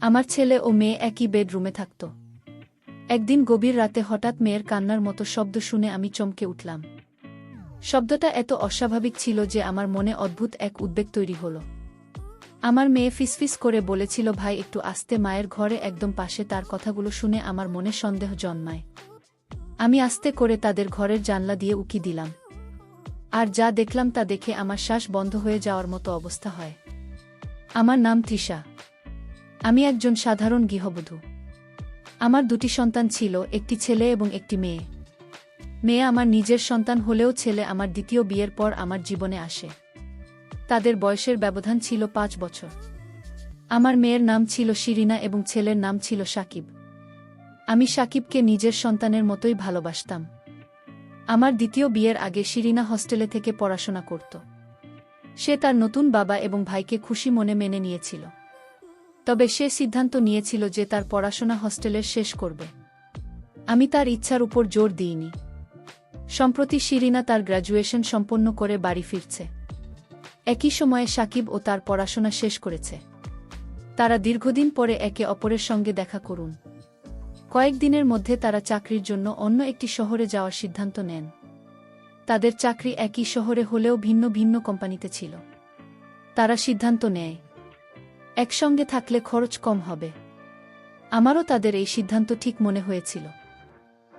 আমার ছেলে ও মেয়ে একই বেডরুমে থাকত। একদিন গভীর রাতে হঠাৎ মেয়ের কান্নার মতো শব্দ শুনে আমি চমকে উঠলাম। শব্দটা এত অস্বাভাবিক ছিল যে আমার মনে অদ্ভুত এক উদ্বেগ তৈরি হল। আমার মেয়ে ফিসফিস করে বলেছিল, ভাই একটু আস্তে। মায়ের ঘরে একদম পাশে। তার কথাগুলো শুনে আমার মনে সন্দেহ জন্মায়। আমি আস্তে করে তাদের ঘরের জানলা দিয়ে উকি দিলাম। আর যা দেখলাম তা দেখে আমার শ্বাস বন্ধ হয়ে যাওয়ার মতো অবস্থা হয়। আমার নাম তৃষা। আমি একজন সাধারণ গৃহবধূ। আমার দুটি সন্তান ছিল, একটি ছেলে এবং একটি মেয়ে। মেয়ে আমার নিজের সন্তান হলেও ছেলে আমার দ্বিতীয় বিয়ের পর আমার জীবনে আসে। তাদের বয়সের ব্যবধান ছিল 5 বছর। আমার মেয়ের নাম ছিল শিরিনা এবং ছেলের নাম ছিল সাকিব। আমি সাকিবকে নিজের সন্তানের মতোই ভালোবাসতাম। আমার দ্বিতীয় বিয়ের আগে শিরিনা হস্টেলে থেকে পড়াশোনা করত। সে তার নতুন বাবা এবং ভাইকে খুশি মনে মেনে নিয়েছিল। তবে সে সিদ্ধান্ত নিয়েছিল যে তার পড়াশোনা হস্টেলের শেষ করবে। আমি তার ইচ্ছার উপর জোর দিইনি। সম্প্রতি শিরিনা তার গ্র্যাজুয়েশন সম্পন্ন করে বাড়ি ফিরছে। একই সময়ে সাকিব ও তার পড়াশোনা শেষ করেছে। তারা দীর্ঘদিন পরে একে অপরের সঙ্গে দেখা করুন। কয়েকদিনের মধ্যে তারা চাকরির জন্য অন্য একটি শহরে যাওয়ার সিদ্ধান্ত নেন। তাদের চাকরি একই শহরে হলেও ভিন্ন ভিন্ন কোম্পানিতে ছিল। তারা সিদ্ধান্ত নেয়, একসঙ্গে থাকলে খরচ কম হবে। আমারও তাদের এই সিদ্ধান্ত ঠিক মনে হয়েছিল।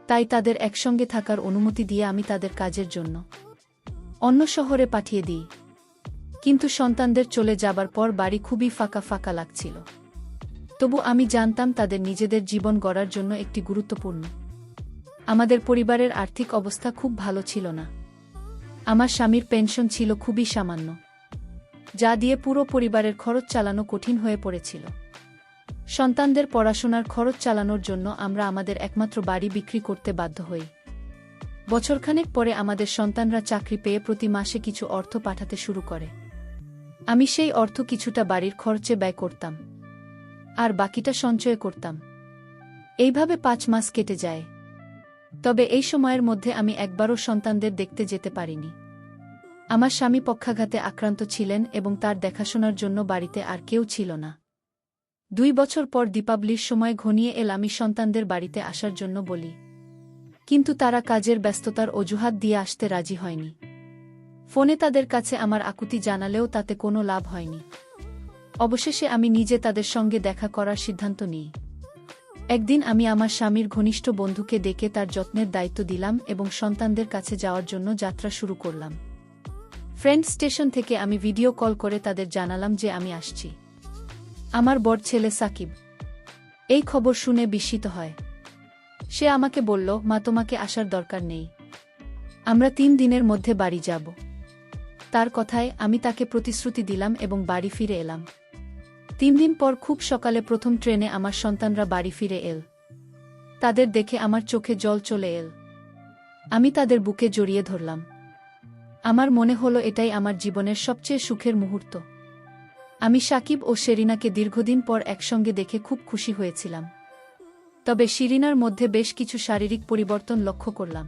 তাই তাদের একসঙ্গে থাকার অনুমতি দিয়ে আমি তাদের কাজের জন্য অন্য শহরে পাঠিয়ে দিই। কিন্তু সন্তানদের চলে যাবার পর বাড়ি খুবই ফাঁকা ফাঁকা লাগছিল। তবু আমি জানতাম তাদের নিজেদের জীবন গড়ার জন্য একটি গুরুত্বপূর্ণ। আমাদের পরিবারের আর্থিক অবস্থা খুব ভালো ছিল না। আমার স্বামীর পেনশন ছিল খুবই সামান্য, যা দিয়ে পুরো পরিবারের খরচ চালানো কঠিন হয়ে পড়েছিল। সন্তানদের পড়াশোনার খরচ চালানোর জন্য আমরা আমাদের একমাত্র বাড়ি বিক্রি করতে বাধ্য হই। বছরখানেক পরে আমাদের সন্তানরা চাকরি পেয়ে প্রতি মাসে কিছু অর্থ পাঠাতে শুরু করে। আমি সেই অর্থ কিছুটা বাড়ির খরচে ব্যয় করতাম, আর বাকিটা সঞ্চয় করতাম। এইভাবে 5 মাস কেটে যায়। তবে এই সময়ের মধ্যে আমি একবারও সন্তানদের দেখতে যেতে পারিনি। আমার স্বামী পক্ষাঘাতে আক্রান্ত ছিলেন এবং তার দেখাশোনার জন্য বাড়িতে আর কেউ ছিল না। 2 বছর পর দীপাবলির সময় ঘনিয়ে এল। আমি সন্তানদের বাড়িতে আসার জন্য বলি, কিন্তু তারা কাজের ব্যস্ততার অজুহাত দিয়ে আসতে রাজি হয়নি। ফোনে তাদের কাছে আমার আকুতি জানালেও তাতে কোনো লাভ হয়নি। অবশেষে আমি নিজে তাদের সঙ্গে দেখা করার সিদ্ধান্ত নিই। একদিন আমি আমার স্বামীর ঘনিষ্ঠ বন্ধুকে ডেকে তার যত্নের দায়িত্ব দিলাম এবং সন্তানদের কাছে যাওয়ার জন্য যাত্রা শুরু করলাম। ফ্রেন্ড স্টেশন থেকে আমি ভিডিও কল করে তাদের জানালাম যে আমি আসছি। আমার বড় ছেলে সাকিব এই খবর শুনে বিস্মিত হয়। সে আমাকে বলল, মা, তোমাকে আসার দরকার নেই, আমরা 3 দিনের মধ্যে বাড়ি যাব। তার কথায় আমি তাকে প্রতিশ্রুতি দিলাম এবং বাড়ি ফিরে এলাম। 3 দিন পর খুব সকালে প্রথম ট্রেনে আমার সন্তানরা বাড়ি ফিরে এল। তাদের দেখে আমার চোখে জল চলে এল। আমি তাদের বুকে জড়িয়ে ধরলাম। আমার মনে হলো এটাই আমার জীবনের সবচেয়ে সুখের মুহূর্ত। আমি সাকিব ও শেরিনাকে দীর্ঘদিন পর একসঙ্গে দেখে খুব খুশি হয়েছিলাম। তবে শিরিনার মধ্যে বেশ কিছু শারীরিক পরিবর্তন লক্ষ্য করলাম।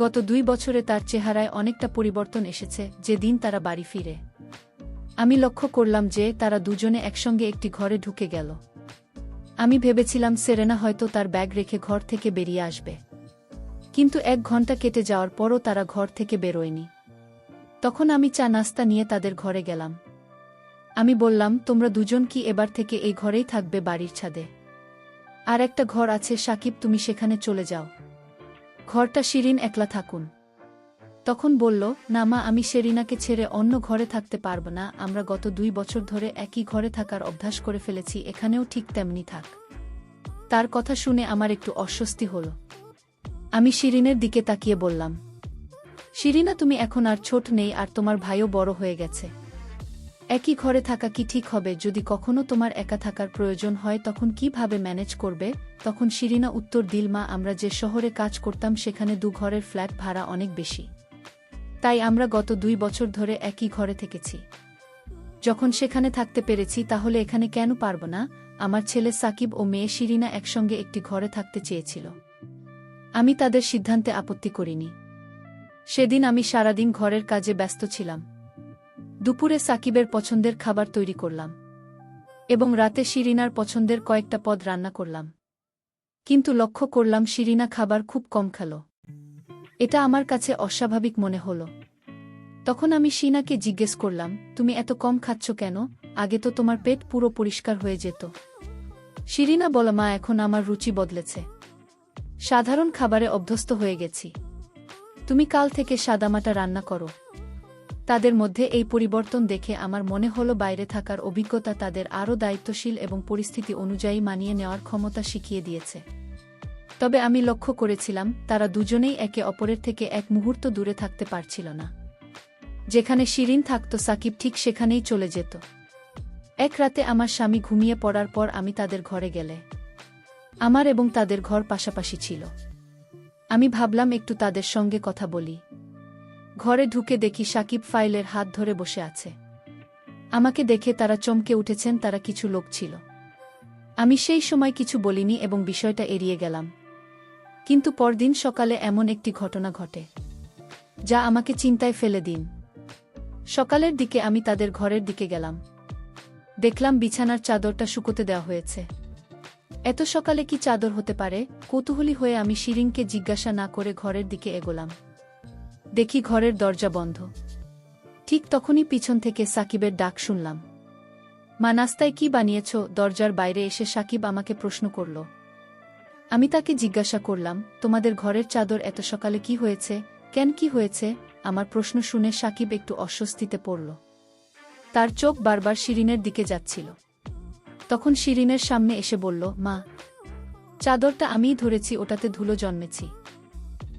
গত 2 বছরে তার চেহারায় অনেকটা পরিবর্তন এসেছে। যেদিন তারা বাড়ি ফিরে, আমি লক্ষ্য করলাম যে তারা দুজনে একসঙ্গে একটি ঘরে ঢুকে গেল। আমি ভেবেছিলাম সেরেনা হয়তো তার ব্যাগ রেখে ঘর থেকে বেরিয়ে আসবে, কিন্তু 1 ঘন্টা কেটে যাওয়ার পরও তারা ঘর থেকে বেরোয়নি। তখন আমি চা নাস্তা নিয়ে তাদের ঘরে গেলাম। আমি বললাম, তোমরা দুজন কি এবার থেকে এই ঘরেই থাকবে? বাড়ির ছাদে আর একটা ঘর আছে সাকিব, তুমি সেখানে চলে যাও। ঘরটা শিরিন একলা থাকুন। তখন বলল, না মা, আমি শেরিনাকে ছেড়ে অন্য ঘরে থাকতে পারব না। আমরা গত 2 বছর ধরে একই ঘরে থাকার অভ্যাস করে ফেলেছি, এখানেও ঠিক তেমনি থাক। তার কথা শুনে আমার একটু অস্বস্তি হল। আমি শিরিনের দিকে তাকিয়ে বললাম, শিরিনা, তুমি এখন আর ছোট নেই, আর তোমার ভাইও বড় হয়ে গেছে। একই ঘরে থাকা কি ঠিক হবে? যদি কখনো তোমার একা থাকার প্রয়োজন হয় তখন কিভাবে ম্যানেজ করবে? তখন শিরিনা উত্তর দিল, মা, আমরা যে শহরে কাজ করতাম সেখানে 2 ঘরের ফ্ল্যাট ভাড়া অনেক বেশি। তাই আমরা গত 2 বছর ধরে একই ঘরে থেকেছি। যখন সেখানে থাকতে পেরেছি তাহলে এখানে কেন পারব না? আমার ছেলে সাকিব ও মেয়ে শিরিনা একসঙ্গে একটি ঘরে থাকতে চেয়েছিল। আমি তাদের সিদ্ধান্তে আপত্তি করিনি। সেদিন আমি সারাদিন ঘরের কাজে ব্যস্ত ছিলাম। দুপুরে সাকিবের পছন্দের খাবার তৈরি করলাম। এবং রাতে শিরিনার পছন্দের কয়েকটা পদ রান্না করলাম। কিন্তু লক্ষ্য করলাম শিরিনা খাবার খুব কম খেলো। এটা আমার কাছে অস্বাভাবিক মনে হলো। তখন আমি শিনাকে জিজ্ঞেস করলাম, তুমি এত কম খাচ্ছ কেন? আগে তো তোমার পেট পুরো পরিষ্কার হয়ে যেত। শিরিনা বলল, মা, এখন আমার রুচি বদলেছে। সাধারণ খাবারে অভ্যস্ত হয়ে গেছি। তুমি কাল থেকে সাদামাটা রান্না করো। তাদের মধ্যে এই পরিবর্তন দেখে আমার মনে হলো বাইরে থাকার অভিজ্ঞতা তাদের আরও দায়িত্বশীল এবং পরিস্থিতি অনুযায়ী মানিয়ে নেওয়ার ক্ষমতা শিখিয়ে দিয়েছে। তবে আমি লক্ষ্য করেছিলাম তারা দুজনেই একে অপরের থেকে এক মুহূর্ত দূরে থাকতে পারছিল না। যেখানে শিরিন থাকত সাকিব ঠিক সেখানেই চলে যেত। এক রাতে আমার স্বামী ঘুমিয়ে পড়ার পর আমি তাদের ঘরে গেলে আমার এবং তাদের ঘর পাশাপাশি ছিল। আমি ভাবলাম একটু তাদের সঙ্গে কথা বলি। ঘরে ঢুকে দেখি সাকিব ফাইলের হাত ধরে বসে আছে। আমাকে দেখে তারা চমকে উঠেছেন। তারা কিছু লোক ছিল। আমি সেই সময় কিছু বলিনি এবং বিষয়টা এড়িয়ে গেলাম। কিন্তু পরদিন সকালে এমন একটি ঘটনা ঘটে যা আমাকে চিন্তায় ফেলে দিন। সকালের দিকে আমি তাদের ঘরের দিকে গেলাম। দেখলাম বিছানার চাদরটা শুকোতে দেওয়া হয়েছে। এত সকালে কি চাদর হতে পারে? কৌতূহলী হয়ে আমি শিরিনকে জিজ্ঞাসা না করে ঘরের দিকে এগোলাম। দেখি ঘরের দরজা বন্ধ। ঠিক তখনই পিছন থেকে সাকিবের ডাক শুনলাম, মা, নাস্তায় কি বানিয়েছ? দরজার বাইরে এসে সাকিব আমাকে প্রশ্ন করল। আমি তাকে জিজ্ঞাসা করলাম, তোমাদের ঘরের চাদর এত সকালে কি হয়েছে? কেন, কি হয়েছে? আমার প্রশ্ন শুনে সাকিব একটু অস্বস্তিতে পড়ল। তার চোখ বারবার শিরিনের দিকে যাচ্ছিল। তখন শিরিনের সামনে এসে বলল, মা, চাদরটা আমিই ধরেছি, ওটাতে ধুলো জন্মেছি,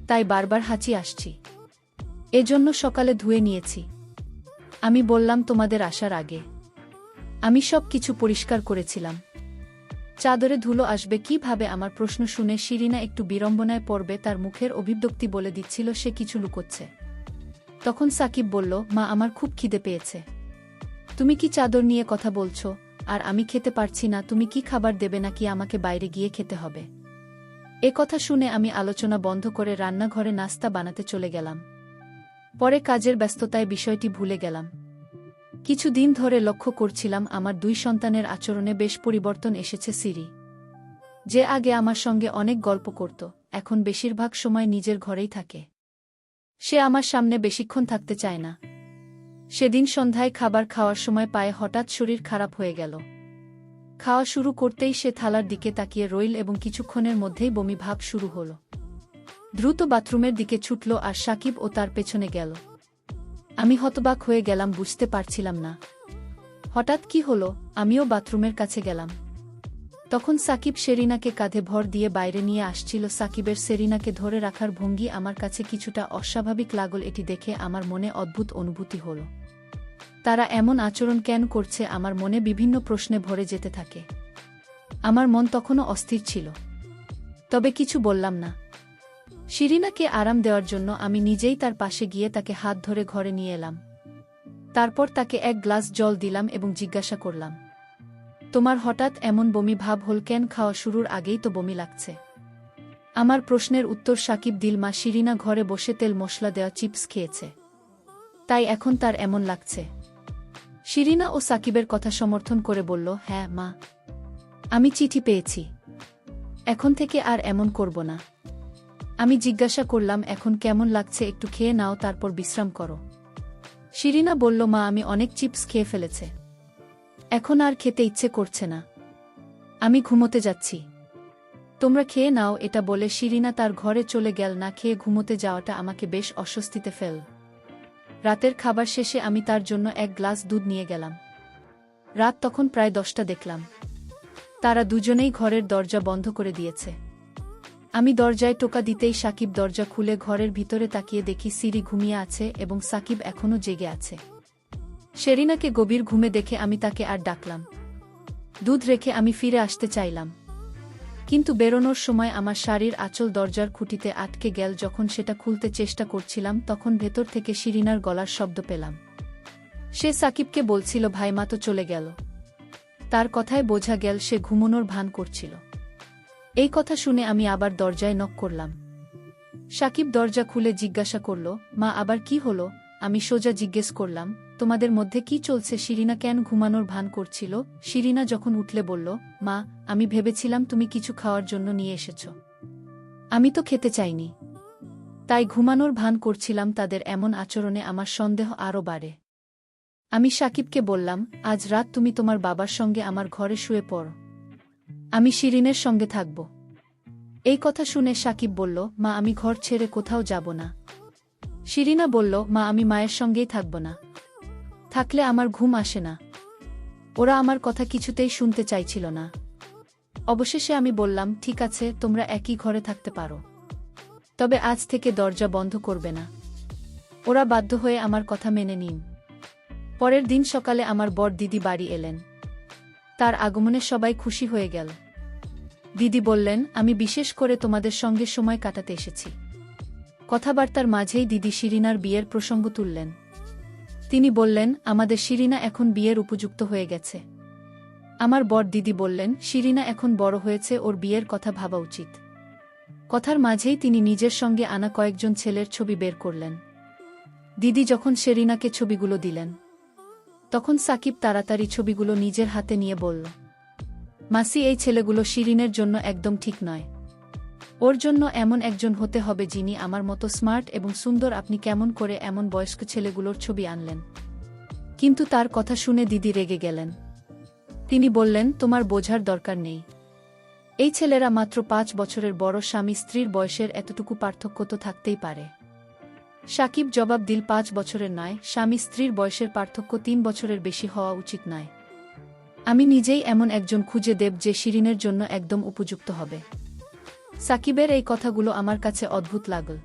তাই বারবার হাঁচি আসছি, এজন্য সকালে ধুয়ে নিয়েছি। আমি বললাম, তোমাদের আসার আগে আমি সব কিছু পরিষ্কার করেছিলাম, চাদরে ধুলো আসবে কিভাবে? আমার প্রশ্ন শুনে শিরিনা একটু বিড়ম্বনায় পড়বে, তার মুখের অভিব্যক্তি বলে দিচ্ছিল সে কিছু লুকোচ্ছে। তখন সাকিব বলল, মা, আমার খুব খিদে পেয়েছে। তুমি কি চাদর নিয়ে কথা বলছো? আর আমি খেতে পারছি না। তুমি কি খাবার দেবে নাকি আমাকে বাইরে গিয়ে খেতে হবে? এ কথা শুনে আমি আলোচনা বন্ধ করে রান্নাঘরে নাস্তা বানাতে চলে গেলাম। পরে কাজের ব্যস্ততায় বিষয়টি ভুলে গেলাম। কিছুদিন ধরে লক্ষ্য করছিলাম আমার দুই সন্তানের আচরণে বেশ পরিবর্তন এসেছে। সিরি, যে আগে আমার সঙ্গে অনেক গল্প করত, এখন বেশিরভাগ সময় নিজের ঘরেই থাকে। সে আমার সামনে বেশিক্ষণ থাকতে চায় না। সেদিন সন্ধ্যায় খাবার খাওয়ার সময় পায়ে হঠাৎ শরীর খারাপ হয়ে গেল। খাওয়া শুরু করতেই সে থালার দিকে তাকিয়ে রইল এবং কিছুক্ষণের মধ্যেই বমি ভাব শুরু হল। দ্রুত বাথরুমের দিকে ছুটল আর সাকিব ও তার পেছনে গেল। আমি হতবাক হয়ে গেলাম, বুঝতে পারছিলাম না হঠাৎ কি হলো। আমিও বাথরুমের কাছে গেলাম। তখন সাকিব সেরিনাকে কাঁধে ভর দিয়ে বাইরে নিয়ে আসছিল। সাকিবের সেরিনাকে ধরে রাখার ভঙ্গি আমার কাছে কিছুটা অস্বাভাবিক লাগল। এটি দেখে আমার মনে অদ্ভুত অনুভূতি হল। তারা এমন আচরণ কেন করছে? আমার মনে বিভিন্ন প্রশ্নে ভরে যেতে থাকে। আমার মন তখনও অস্থির ছিল, তবে কিছু বললাম না। শিরিনাকে আরাম দেওয়ার জন্য আমি নিজেই তার পাশে গিয়ে তাকে হাত ধরে ঘরে নিয়ে এলাম। তারপর তাকে এক গ্লাস জল দিলাম এবং জিজ্ঞাসা করলাম, তোমার হঠাৎ এমন বমি ভাব হল কেন? খাওয়া শুরুর আগেই তো বমি লাগছে। আমার প্রশ্নের উত্তর সাকিব দিল, মা, শিরিনা ঘরে বসে তেল মশলা দেওয়া চিপস খেয়েছে, তাই এখন তার এমন লাগছে। শিরিনা ও সাকিবের কথা সমর্থন করে বলল, হ্যাঁ মা, আমি চিঠি পেয়েছি, এখন থেকে আর এমন করব না। আমি জিজ্ঞাসা করলাম, এখন কেমন লাগছে? একটু খেয়ে নাও, তারপর বিশ্রাম করো। শিরিনা বলল, মা, আমি অনেক চিপস খেয়ে ফেলেছে, এখন আর খেতে ইচ্ছে করছে না, আমি ঘুমোতে যাচ্ছি, তোমরা খেয়ে নাও। এটা বলে শিরিনা তার ঘরে চলে গেল। না খেয়ে ঘুমোতে যাওয়াটা আমাকে বেশ অস্বস্তিতে ফেল। রাতের খাবার শেষে আমি তার জন্য এক গ্লাস দুধ নিয়ে গেলাম। রাত তখন প্রায় 10টা। দেখলাম তারা দুজনেই ঘরের দরজা বন্ধ করে দিয়েছে। আমি দরজায় টোকা দিতেই সাকিব দরজা খুলে ঘরের ভিতরে তাকিয়ে দেখি সিরি ঘুমিয়ে আছে এবং সাকিব এখনও জেগে আছে। সেরিনাকে গভীর ঘুমে দেখে আমি তাকে আর ডাকলাম। দুধ রেখে আমি ফিরে আসতে চাইলাম, কিন্তু বেরোনোর সময় আমার শাড়ির আঁচল দরজার খুঁটিতে আটকে গেল। যখন সেটা খুলতে চেষ্টা করছিলাম তখন ভেতর থেকে শিরিনার গলার শব্দ পেলাম। সে সাকিবকে বলছিল, ভাইমা তো চলে গেল। তার কথায় বোঝা গেল সে ঘুমোনোর ভান করছিল। এই কথা শুনে আমি আবার দরজায় নক করলাম। সাকিব দরজা খুলে জিজ্ঞাসা করল, মা, আবার কি হলো? আমি সোজা জিজ্ঞেস করলাম, তোমাদের মধ্যে কি চলছে? শিরিনা কেন ঘুমানোর ভান করছিল? শিরিনা যখন উঠলে বলল, মা, আমি ভেবেছিলাম তুমি কিছু খাওয়ার জন্য নিয়ে এসেছ। আমি তো খেতে চাইনি, তাই ঘুমানোর ভান করছিলাম। তাদের এমন আচরণে আমার সন্দেহ আরও বাড়ে। আমি সাকিবকে বললাম, আজ রাত তুমি তোমার বাবার সঙ্গে আমার ঘরে শুয়ে পড়ো, আমি শিরিনের সঙ্গে থাকব। এই কথা শুনে সাকিব বলল, মা, আমি ঘর ছেড়ে কোথাও যাব না। শিরিনা বলল, মা, আমি মায়ের সঙ্গেই থাকব না, থাকলে আমার ঘুম আসে না। ওরা আমার কথা কিছুতেই শুনতে চাইছিল না। অবশেষে আমি বললাম, ঠিক আছে, তোমরা একই ঘরে থাকতে পারো, তবে আজ থেকে দরজা বন্ধ করবে না। ওরা বাধ্য হয়ে আমার কথা মেনে নিন। পরের দিন সকালে আমার বড় দিদি বাড়ি এলেন। তার আগমনে সবাই খুশি হয়ে গেল। দিদি বললেন, আমি বিশেষ করে তোমাদের সঙ্গে সময় কাটাতে এসেছি। কথাবার্তার মাঝেই দিদি শিরিনার বিয়ের প্রসঙ্গ তুললেন। তিনি বললেন, আমাদের শিরিনা এখন বিয়ের উপযুক্ত হয়ে গেছে। আমার বড় দিদি বললেন, শিরিনা এখন বড় হয়েছে, ওর বিয়ের কথা ভাবা উচিত। কথার মাঝেই তিনি নিজের সঙ্গে আনা কয়েকজন ছেলের ছবি বের করলেন। দিদি যখন শিরিনাকে ছবিগুলো দিলেন, তখন সাকিব তাড়াতাড়ি ছবিগুলো নিজের হাতে নিয়ে বলল, মাসি, এই ছেলেগুলো শিরিনের জন্য একদম ঠিক নয়। ওর জন্য এমন একজন হতে হবে যিনি আমার মতো স্মার্ট এবং সুন্দর। আপনি কেমন করে এমন বয়স্ক ছেলেগুলোর ছবি আনলেন? কিন্তু তার কথা শুনে দিদি রেগে গেলেন। তিনি বললেন, তোমার বোঝার দরকার নেই। এই ছেলেরা মাত্র 5 বছরের বড়। স্বামী স্ত্রীর বয়সের এতটুকু পার্থক্য তো থাকতেই পারে। সাকিব জবাব দিল, 5 বছরের নয়, স্বামী স্ত্রীর বয়সের পার্থক্য 3 বছরের বেশি হওয়া উচিত নয়। আমি নিজেই এমন একজন খুঁজে দেব যে শিরিনের জন্য একদম উপযুক্ত হবে। সাকিবের এই কথাগুলো আমার কাছে অদ্ভুত লাগল।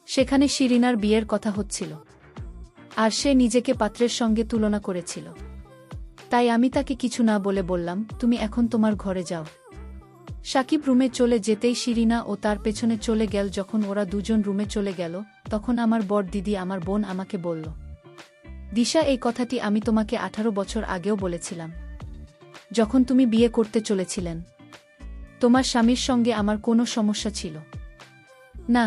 সেখানে শিরিনার বিয়ের কথা হচ্ছিল, আর সে নিজেকে পাত্রের সঙ্গে তুলনা করেছিল। তাই আমি তাকে কিছু না বলে বললাম, তুমি এখন তোমার ঘরে যাও। সাকিব রুমে চলে যেতেই শিরিনা ও তার পেছনে চলে গেল। যখন ওরা দুজন রুমে চলে গেল, তখন আমার বড় দিদি, আমার বোন, আমাকে বলল, দিশা, এই কথাটি আমি তোমাকে 18 বছর আগেও বলেছিলাম, যখন তুমি বিয়ে করতে চলেছিলেন। তোমার স্বামীর সঙ্গে আমার কোনো সমস্যা ছিল না,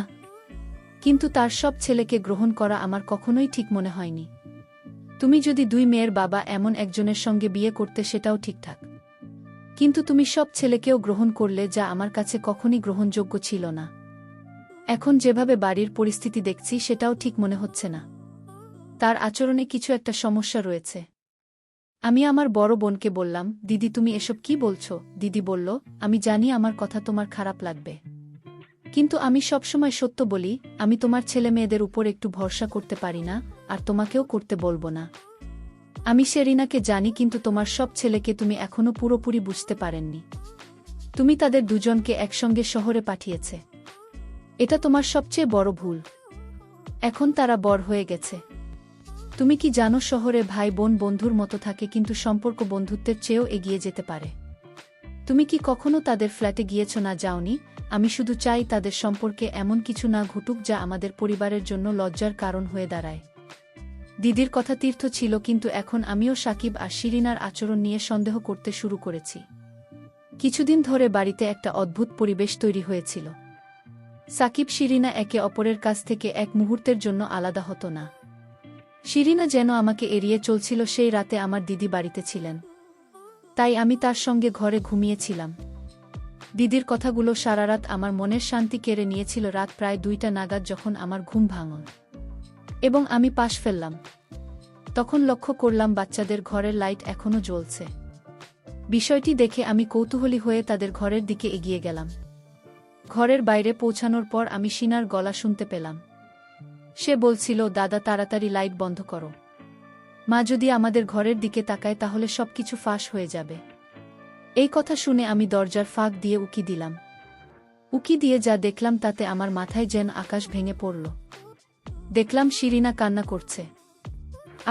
কিন্তু তার সব ছেলেকে গ্রহণ করা আমার কখনোই ঠিক মনে হয়নি। তুমি যদি 2 মেয়ের বাবা এমন একজনের সঙ্গে বিয়ে করতে, সেটাও ঠিকঠাক, কিন্তু তুমি সব ছেলেকেও গ্রহণ করলে, যা আমার কাছে কখনই গ্রহণযোগ্য ছিল না। এখন যেভাবে বাড়ির পরিস্থিতি দেখছি, সেটাও ঠিক মনে হচ্ছে না। তার আচরণে কিছু একটা সমস্যা রয়েছে। আমি আমার বড় বোনকে বললাম, দিদি, তুমি এসব কি বলছো? দিদি বলল, আমি জানি আমার কথা তোমার খারাপ লাগবে, কিন্তু আমি সবসময় সত্য বলি। আমি তোমার ছেলে মেয়েদের উপর একটু ভরসা করতে পারি না, আর তোমাকেও করতে বলবো না। আমি শিরিনাকে জানি, কিন্তু তোমার সব ছেলেকে তুমি এখনো পুরোপুরি বুঝতে পারেননি। তুমি তাদের দুজনকে একসঙ্গে শহরে পাঠিয়েছে। এটা তোমার সবচেয়ে বড় ভুল। এখন তারা বড় হয়ে গেছে। তুমি কি জানো, শহরে ভাই বোন বন্ধুর মতো থাকে, কিন্তু সম্পর্ক বন্ধুত্বের চেয়েও এগিয়ে যেতে পারে। তুমি কি কখনো তাদের ফ্ল্যাটে গিয়েছ? না, যাওনি। আমি শুধু চাই তাদের সম্পর্কে এমন কিছু না ঘটুক যা আমাদের পরিবারের জন্য লজ্জার কারণ হয়ে দাঁড়ায়। দিদির কথা তীর্থ ছিল, কিন্তু এখন আমিও সাকিব আর শিরিনার আচরণ নিয়ে সন্দেহ করতে শুরু করেছি। কিছুদিন ধরে বাড়িতে একটা অদ্ভুত পরিবেশ তৈরি হয়েছিল। সাকিব শিরিনা একে অপরের কাছ থেকে এক মুহূর্তের জন্য আলাদা হতো না। শিরিনা যেন আমাকে এড়িয়ে চলছিল। সেই রাতে আমার দিদি বাড়িতে ছিলেন, তাই আমি তার সঙ্গে ঘরে ঘুমিয়েছিলাম। দিদির কথাগুলো সারা রাত আমার মনের শান্তি কেড়ে নিয়েছিল। রাত প্রায় 2টা নাগাদ যখন আমার ঘুম ভাঙল এবং আমি পাশ ফেললাম, তখন লক্ষ্য করলাম বাচ্চাদের ঘরের লাইট এখনো জ্বলছে। বিষয়টি দেখে আমি কৌতূহলী হয়ে তাদের ঘরের দিকে এগিয়ে গেলাম। ঘরের বাইরে পৌঁছানোর পর আমি শিনার গলা শুনতে পেলাম। সে বলছিল, দাদা, তাড়াতাড়ি লাইট বন্ধ করো। মা যদি আমাদের ঘরের দিকে তাকায়, তাহলে সবকিছু ফাঁস হয়ে যাবে। এই কথা শুনে আমি দরজার ফাঁক দিয়ে উকি দিলাম। উকি দিয়ে যা দেখলাম, তাতে আমার মাথায় যেন আকাশ ভেঙে পড়ল। দেখলাম শিরিনা কান্না করছে,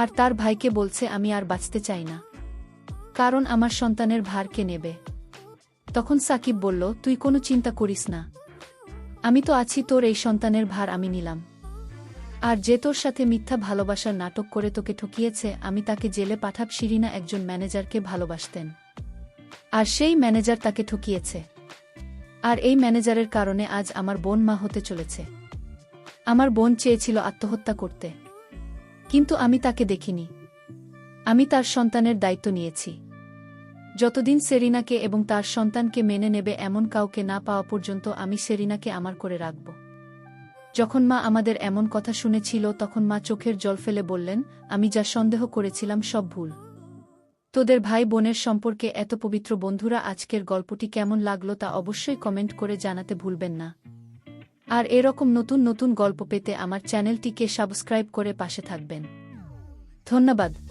আর তার ভাইকে বলছে, আমি আর বাঁচতে চাই না, কারণ আমার সন্তানের ভার কে নেবে। তখন সাকিব বলল, তুই কোনো চিন্তা করিস না, আমি তো আছি। তোর এই সন্তানের ভার আমি নিলাম। আর যে তোর সাথে মিথ্যা ভালোবাসার নাটক করে তোকে ঠকিয়েছে, আমি তাকে জেলে পাঠাব। শিরিনা একজন ম্যানেজারকে ভালোবাসতেন, আর সেই ম্যানেজার তাকে ঠকিয়েছে। আর এই ম্যানেজারের কারণে আজ আমার বোন মা হতে চলেছে। আমার বোন চেয়েছিল আত্মহত্যা করতে, কিন্তু আমি তাকে দেখিনি। আমি তার সন্তানের দায়িত্ব নিয়েছি। যতদিন সেরিনাকে এবং তার সন্তানকে মেনে নেবে এমন কাউকে না পাওয়া পর্যন্ত আমি সেরিনাকে আমার করে রাখব। যখন মা আমাদের এমন কথা শুনেছিল তখন মা চোখের জল ফেলে বললেন, আমি যা সন্দেহ করেছিলাম সব ভুল। তোদের ভাই বোনের সম্পর্কে এত পবিত্র বন্ধুরা, আজকের গল্পটি কেমন লাগলো তা অবশ্যই কমেন্ট করে জানাতে ভুলবেন না। আর এরকম নতুন নতুন গল্প পেতে আমার চ্যানেলটিকে সাবস্ক্রাইব করে পাশে থাকবেন। ধন্যবাদ।